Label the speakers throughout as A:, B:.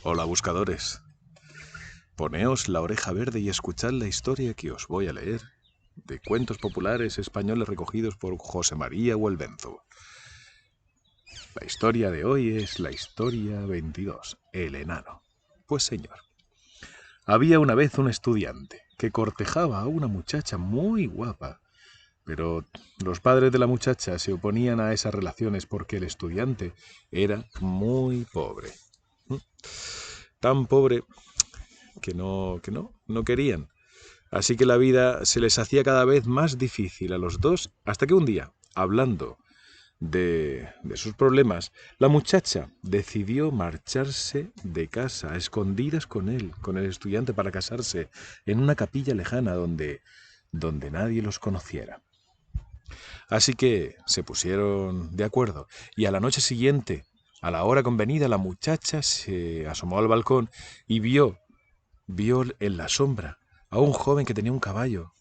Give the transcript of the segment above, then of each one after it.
A: Hola buscadores, poneos la oreja verde y escuchad la historia que os voy a leer de cuentos populares españoles recogidos por José María Huelvenzo. La historia de hoy es la historia 22, el enano. Pues señor, había una vez un estudiante que cortejaba a una muchacha muy guapa, pero los padres de la muchacha se oponían a esas relaciones porque el estudiante era muy pobre. Tan pobre que no querían. Así que la vida se les hacía cada vez más difícil a los dos, hasta que un día, hablando de sus problemas, la muchacha decidió marcharse de casa a escondidas con el estudiante, para casarse en una capilla lejana donde nadie los conociera. Así que se pusieron de acuerdo, y a la noche siguiente, a la hora convenida, la muchacha se asomó al balcón y vio en la sombra a un joven que tenía un caballo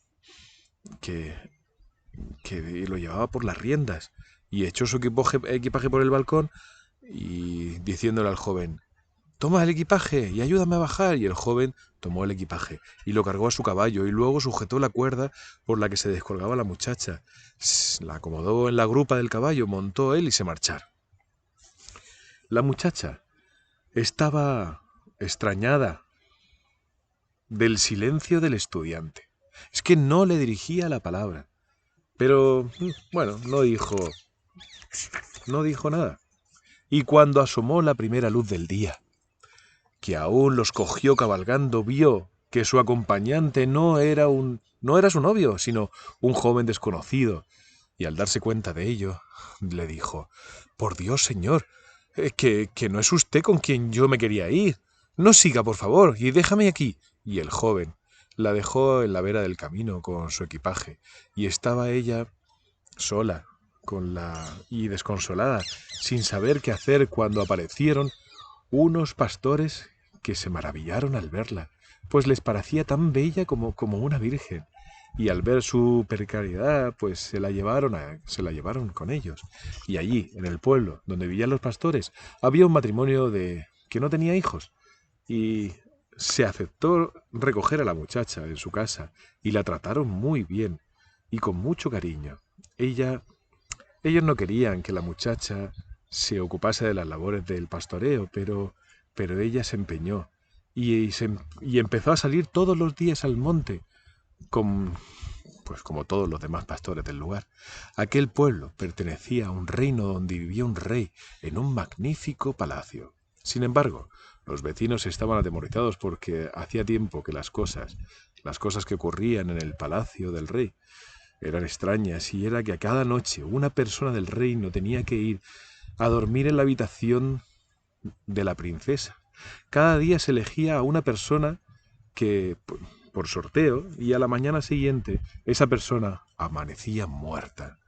A: que, que lo llevaba por las riendas, y echó su equipaje por el balcón y diciéndole al joven: toma el equipaje y ayúdame a bajar. Y el joven tomó el equipaje y lo cargó a su caballo, y luego sujetó la cuerda por la que se descolgaba la muchacha, la acomodó en la grupa del caballo, montó él y se marcharon. La muchacha estaba extrañada del silencio del estudiante. Es que no le dirigía la palabra. Pero, bueno, no dijo nada. Y cuando asomó la primera luz del día, que aún los cogió cabalgando, vio que su acompañante no era su novio, sino un joven desconocido. Y al darse cuenta de ello, le dijo: por Dios, señor, que no es usted con quien yo me quería ir. No siga, por favor, y déjame aquí. Y el joven la dejó en la vera del camino con su equipaje, y estaba ella sola y desconsolada, sin saber qué hacer, cuando aparecieron unos pastores que se maravillaron al verla, pues les parecía tan bella como una virgen. Y al ver su precariedad, pues se la llevaron con ellos. Y allí, en el pueblo donde vivían los pastores, había un matrimonio que no tenía hijos, y se aceptó recoger a la muchacha en su casa, y la trataron muy bien y con mucho cariño. Ellos no querían que la muchacha se ocupase de las labores del pastoreo, pero ella se empeñó, y empezó a salir todos los días al monte, con, pues como todos los demás pastores del lugar. Aquel pueblo pertenecía a un reino donde vivía un rey en un magnífico palacio. Sin embargo, los vecinos estaban atemorizados porque hacía tiempo que las cosas que ocurrían en el palacio del rey eran extrañas, y era que a cada noche una persona del reino tenía que ir a dormir en la habitación de la princesa. Cada día se elegía a una persona que, por sorteo, y a la mañana siguiente esa persona amanecía muerta.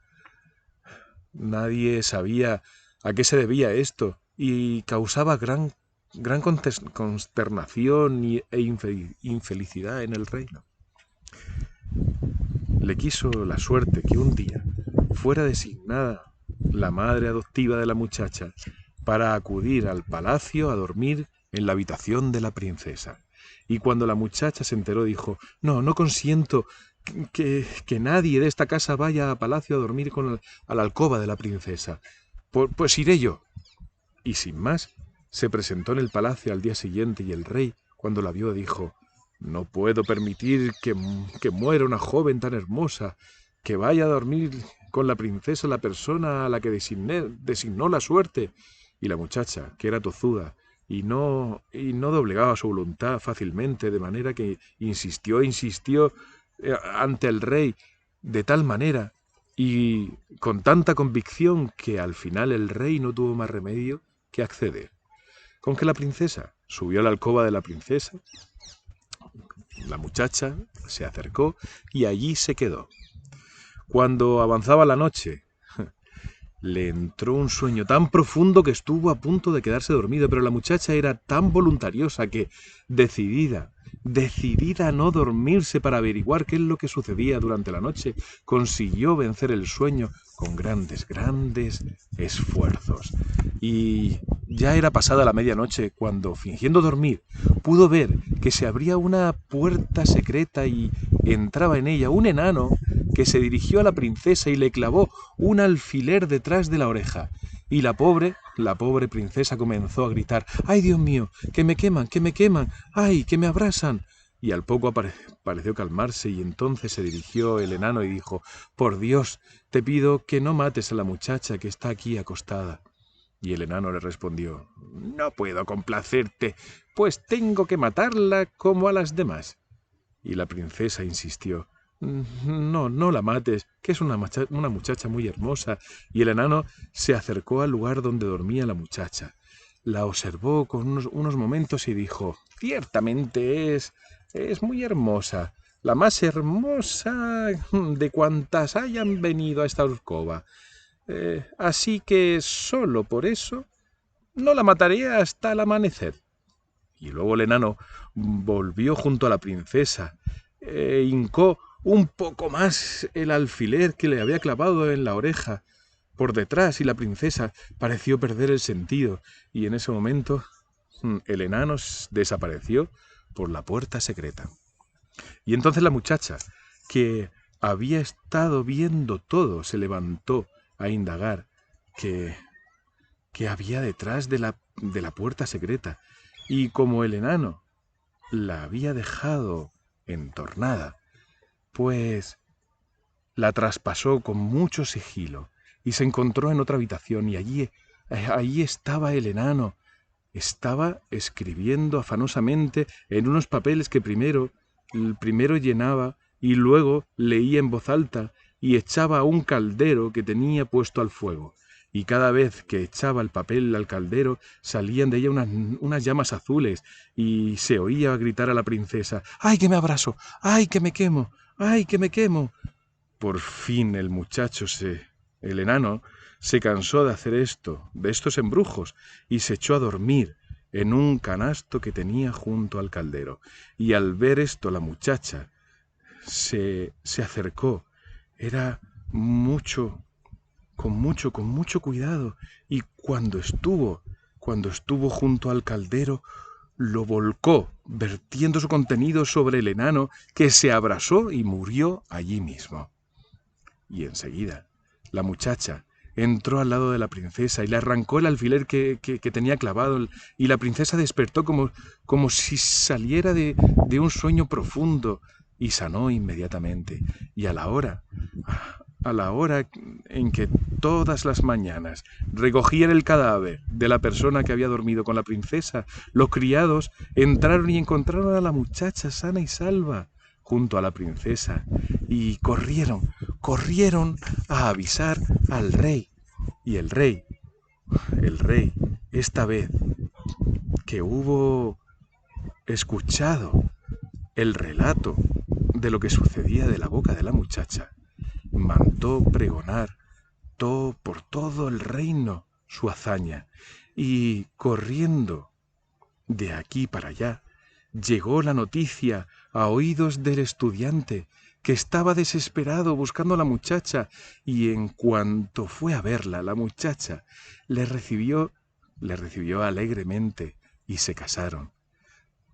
A: Nadie sabía a qué se debía esto, y causaba gran consternación e infelicidad en el reino. Le quiso la suerte que un día fuera designada la madre adoptiva de la muchacha para acudir al palacio a dormir en la habitación de la princesa. Y cuando la muchacha se enteró, dijo: no consiento que nadie de esta casa vaya a palacio a dormir a la alcoba de la princesa. Pues iré yo. Y sin más, se presentó en el palacio al día siguiente, y el rey, cuando la vio, dijo: no puedo permitir que muera una joven tan hermosa, que vaya a dormir con la princesa la persona a la que designó la suerte. Y la muchacha, que era tozuda y no doblegaba su voluntad fácilmente, de manera que insistió ante el rey, de tal manera y con tanta convicción, que al final el rey no tuvo más remedio que acceder. Con que la princesa subió a la alcoba de la princesa, la muchacha se acercó y allí se quedó. Cuando avanzaba la noche, le entró un sueño tan profundo que estuvo a punto de quedarse dormido, pero la muchacha era tan voluntariosa que, decidida a no dormirse para averiguar qué es lo que sucedía durante la noche, consiguió vencer el sueño con grandes esfuerzos. Y Ya era pasada la medianoche cuando, fingiendo dormir, pudo ver que se abría una puerta secreta y entraba en ella un enano que se dirigió a la princesa y le clavó un alfiler detrás de la oreja. Y la pobre princesa comenzó a gritar: ¡Ay, Dios mío! ¡Que me queman! ¡Que me queman! ¡Ay, que me abrasan! Y al poco pareció calmarse y entonces se dirigió el enano y dijo: Por Dios, te pido que no mates a la muchacha que está aquí acostada. Y el enano le respondió: No puedo complacerte, pues tengo que matarla como a las demás. Y la princesa insistió: No, no la mates, que es una muchacha muy hermosa. Y el enano se acercó al lugar donde dormía la muchacha. La observó con unos momentos y dijo: Ciertamente es muy hermosa, la más hermosa de cuantas hayan venido a esta alcoba. Así que solo por eso no la mataré hasta el amanecer. Y luego el enano volvió junto a la princesa, hincó un poco más el alfiler que le había clavado en la oreja por detrás y la princesa pareció perder el sentido y en ese momento el enano desapareció por la puerta secreta. Y entonces la muchacha, que había estado viendo todo, se levantó a indagar qué había detrás de la puerta secreta. Y como el enano la había dejado entornada, pues la traspasó con mucho sigilo y se encontró en otra habitación y allí estaba el enano. Estaba escribiendo afanosamente en unos papeles que primero llenaba y luego leía en voz alta y echaba a un caldero que tenía puesto al fuego. Y cada vez que echaba el papel al caldero salían de ella unas llamas azules y se oía gritar a la princesa: ¡Ay, que me abraso! ¡Ay, que me quemo! ¡Ay, que me quemo! Por fin el enano, se cansó de hacer de estos embrujos, y se echó a dormir en un canasto que tenía junto al caldero. Y al ver esto la muchacha se acercó. Era con mucho cuidado, y cuando estuvo junto al caldero, lo volcó, vertiendo su contenido sobre el enano, que se abrasó y murió allí mismo. Y enseguida la muchacha entró al lado de la princesa y le arrancó el alfiler que tenía clavado, y la princesa despertó como si saliera de un sueño profundo y sanó inmediatamente. Y a la hora en que todas las mañanas recogían el cadáver de la persona que había dormido con la princesa, los criados entraron y encontraron a la muchacha sana y salva junto a la princesa y corrieron a avisar al rey. Y el rey, esta vez que hubo escuchado el relato de lo que sucedía de la boca de la muchacha, mandó pregonar por todo el reino su hazaña, y corriendo de aquí para allá, llegó la noticia a oídos del estudiante, que estaba desesperado buscando a la muchacha, y en cuanto fue a verla, la muchacha le recibió alegremente, y se casaron,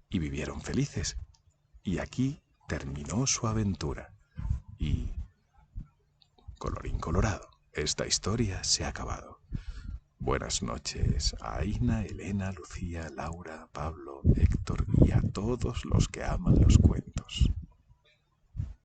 A: y vivieron felices. Y aquí terminó su aventura. Y, colorín colorado, esta historia se ha acabado. Buenas noches a Aina, Elena, Lucía, Laura, Pablo, Héctor y a todos los que aman los cuentos.